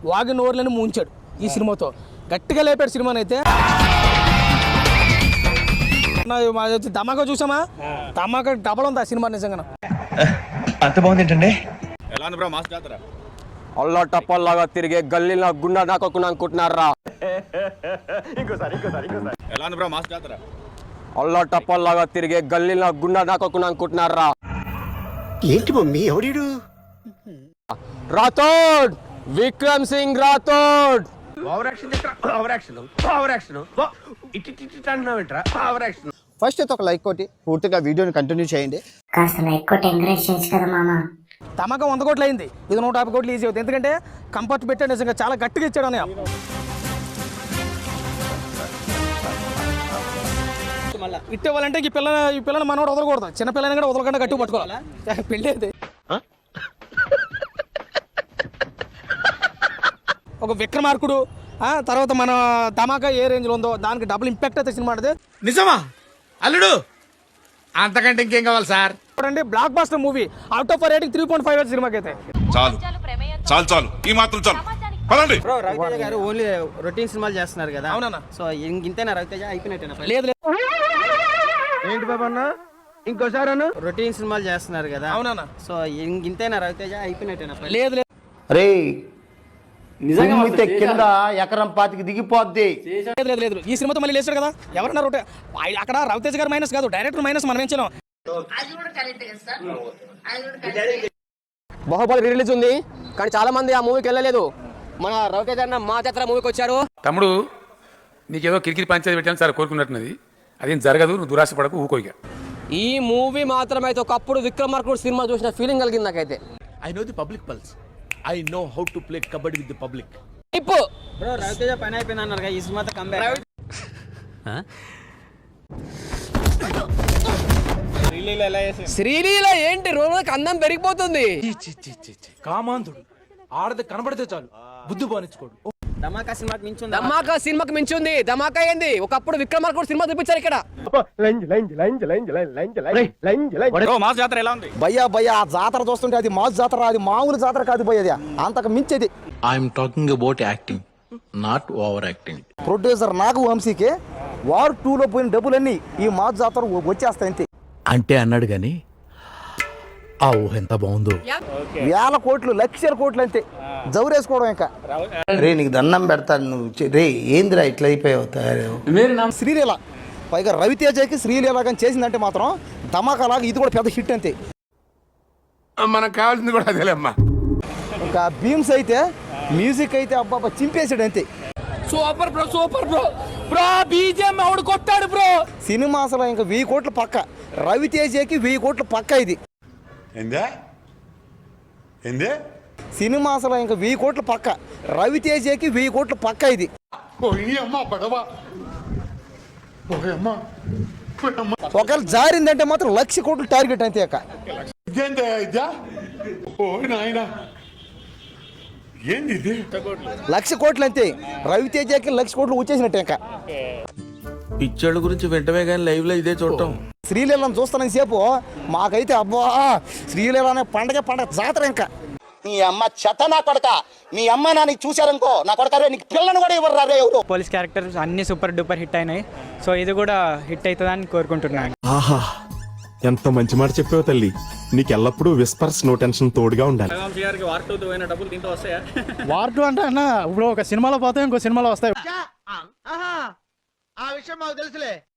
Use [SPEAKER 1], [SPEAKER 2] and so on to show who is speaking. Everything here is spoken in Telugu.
[SPEAKER 1] వాగి నోర్లని ముంచాడు ఈ సినిమాతో. గట్టిగా లేపాడు సినిమానైతే. ధమాకా చూసామా? ధమాకా డబల్ ఉంది ఆ సినిమా నిజంగా.
[SPEAKER 2] అంత బాగుంది ఏంటండి?
[SPEAKER 3] ఎలా ఉంది బ్రో మాస్ జాతర?
[SPEAKER 4] అల్లా టప్పల్లాగా తిరిగే గల్లీలో గుండా నాకొక్కున్నా అనుకుంటున్నారా?
[SPEAKER 3] ఎలా ఉంది బ్రో మాస్ జాతర?
[SPEAKER 4] అల్లా టప్పల్లాగా తిరిగే గల్లీలో గుండా నాకొక్కున్నా అనుకుంటున్నారా?
[SPEAKER 5] ఏంటి మమ్మీ ఎవడు?
[SPEAKER 4] రాథోడ్, విక్రమ్ సింగ్ రాథోడ్.
[SPEAKER 5] ఫస్ట్ అయితే ఒక లైక్ కొట్టి పూర్తిగా వీడియోని కంటిన్యూ చేయండి.
[SPEAKER 6] కాస్త లైక్ కొట్టి ఎంకరేజ్ చేయొచ్చు కదా మామ.
[SPEAKER 1] ధమాకా 100 కోట్లు అయింది, ఇది 150 కోట్లు ఈజీ అవుతుంది. ఎందుకంటే కంఫర్ట్ పెట్టాడు నిజంగా, చాలా గట్టిగా ఇచ్చాడు అన్నయ్య. ఇట్టేవాళ్ళంటే ఈ పిల్లని మనోడు వదలకూడదు, చిన్న పిల్లని కూడా వదలకుండా గట్టిగా పట్టుకోవాలి. పెళ్ళి అయితే ఒక విక్రమార్కుడు, తర్వాత మన ధమాకా ఏ రేంజ్లో ఉందో దానికి డబుల్ ఇంపాక్ట్ అయితే సినిమా.
[SPEAKER 3] నిజమా అల్లుడు? అంతకంటే ఇంకేం కావాలి సార్?
[SPEAKER 1] చూడండి, blockbuster movie. Out of rating 3.5 సినిమాకి అయితే.
[SPEAKER 7] చాలు చాలు ఈ మాత్రం చాలు. పదండి.
[SPEAKER 8] బ్రో, రవితేజ గారు ఓన్లీ రొటీన్ సినిమాలు చేస్తున్నారు కదా.
[SPEAKER 1] అవునా?
[SPEAKER 8] సో ఇంతేనా రవితేజ? అయిపోయినట్టేనా?
[SPEAKER 1] లేదు
[SPEAKER 8] ఏంటి బాబా అన్న, ఇంకోసారి అన్న. రొటీన్ సినిమాలు చేస్తున్నారు కదా.
[SPEAKER 1] అవునా?
[SPEAKER 8] సో ఇంతేనా రవితేజ? అయిపోయినట్టేనా?
[SPEAKER 1] లేదు
[SPEAKER 5] రే నిజంగా కింద ఎకరం 25 దిగిపోద్ది.
[SPEAKER 1] లేదు ఈ సినిమాతో మళ్ళీ లేచాడు కదా. ఎవరన్నారు అక్కడ? రవితేజ గారు మైనస్ కాదు, డైరెక్టర్ మైనస్. మనం ఏం చేయలేం.
[SPEAKER 4] బాహుబలి రిలీజ్ ఉంది కానీ చాలా మంది ఆ మూవీకి వెళ్ళలేదు. మన రవితేజ అన్న మా జాతర మూవీకి వచ్చారు.
[SPEAKER 9] తమ్ముడు, నీకేదో కిరికిరి పంచాయతీ పెట్టాను సార్ కోరుకున్నట్టున్నది, అదేం జరగదు, నువ్వు దురాశ పడకు, ఊకోయిగా.
[SPEAKER 4] ఈ మూవీ మాత్రమైతే ఒకప్పుడు విక్రమార్కుడు సినిమా చూసిన ఫీలింగ్ కలిగింది నాకైతే.
[SPEAKER 3] I know the public pulse. I know how to play kabaddi with the public.
[SPEAKER 4] ఇప్పుడు
[SPEAKER 8] బ్రో, రవితేజ పని అయిపోయింది అన్నారు, ఈ సినిమాతో కంబ్యాక్.
[SPEAKER 4] శ్రీలీల ఏంటి రోజుకి అందం పెరిగిపోతుంది.
[SPEAKER 1] కామాంధుడు ఆడది కనబడితే చాలు బుద్ధి బానించుకోడు.
[SPEAKER 8] ధమాకా సినిమాకి మించింది.
[SPEAKER 4] ధమాకా సినిమాకి మించింది. ధమాకా ఏంది? ఒకప్పుడు విక్రమార్కుడు సినిమా చూపించారు ఇక్కడ.
[SPEAKER 3] మాస్ జాతర ఎలా ఉంది?
[SPEAKER 5] భయ్యా ఆ జాతర చూస్తుంటే అది మాస్ జాతర, అది మామూలు జాతర కాదు భయ్య, అది అంతకు మించేది.
[SPEAKER 10] I'm talking about acting, not over acting.
[SPEAKER 5] Producer Naga వంశీకి వార్ 2లో పోయిన డబ్బులన్నీ ఈ మాస్ జాతర వచ్చేస్తాయి అంతే.
[SPEAKER 10] అంటే అన్నాడు గాని ఆ ఊహ ఎంత బాగుందో.
[SPEAKER 5] వేల కోట్లు, లక్షల కోట్లు అంతే జౌరేసుకోవడం. ఇంకా రే నీకు దండం పెడతాను, నువ్వు రే ఏందిరా ఇట్లా అయిపోయావు తయారు. శ్రీలీల పైగా రవితేజకి శ్రీలీల కానీ చేసిందంటే మాత్రం ధమాకాలాగా ఇది కూడా పెద్ద హిట్ అంతే.
[SPEAKER 9] మనకు కావాల్సింది కూడా అదేలేమ్మా.
[SPEAKER 5] ఇంకా భీమ్స్ అయితే మ్యూజిక్ అయితే అబ్బాబా చింపేసాడు అంతే.
[SPEAKER 1] సూపర్ బ్రో బీజేఎం ఎవడు కొట్టాడు బ్రో.
[SPEAKER 5] సినిమా అసలు ఇంకా 1000 కోట్లు పక్క, రవితేజకి 1000 కోట్లు పక్క. ఇది సినిమా అసలు ఇంకా 1000 కోట్లు పక్క, రవితేజకి 1000 కోట్లు పక్క. ఇది ఒకవేళ జారిందంటే మాత్రం 1,00,000 కోట్లు టార్గెట్ అంతే. అక్క
[SPEAKER 7] ఏంది
[SPEAKER 5] 1,00,000 కోట్లు అంతే, రవితేజకి 1,00,000 కోట్లు వచ్చేసినట్టే. ఇంకా
[SPEAKER 10] పిక్చర్ల గురించి వెంటనే కానీ లైవ్ లో ఇదే చూడటం.
[SPEAKER 5] శ్రీలీలను చూస్తానని సేపు మాకైతే అబ్బా శ్రీలీల అనే పండగ జాతర. ఇంకా నీ అమ్మ చెత్త నా కొడక, మీ అమ్మ నా నీకు చూశారనుకో నా కొడక, నీకు పిల్లను కూడా ఇవ్వరు రా ఎవరు.
[SPEAKER 8] పోలీస్ క్యారెక్టర్స్ అన్ని సూపర్ డూపర్ హిట్ అయినాయి. సో ఇది కూడా హిట్ అవుతుందని కోరుకుంటున్నాను.
[SPEAKER 11] ఆహా, ఎంత మంచి మాట చెప్పావు తల్లి. నీకు ఎల్లప్పుడూ విస్పర్స్ నో టెన్షన్ తోడుగా ఉండాలి.
[SPEAKER 1] వార్ 2 అంటే అన్న ఇప్పుడు ఒక సినిమాలో పోతే ఇంకో సినిమాలో వస్తాయి.
[SPEAKER 8] ఆ విషయం మాకు తెలుసులే.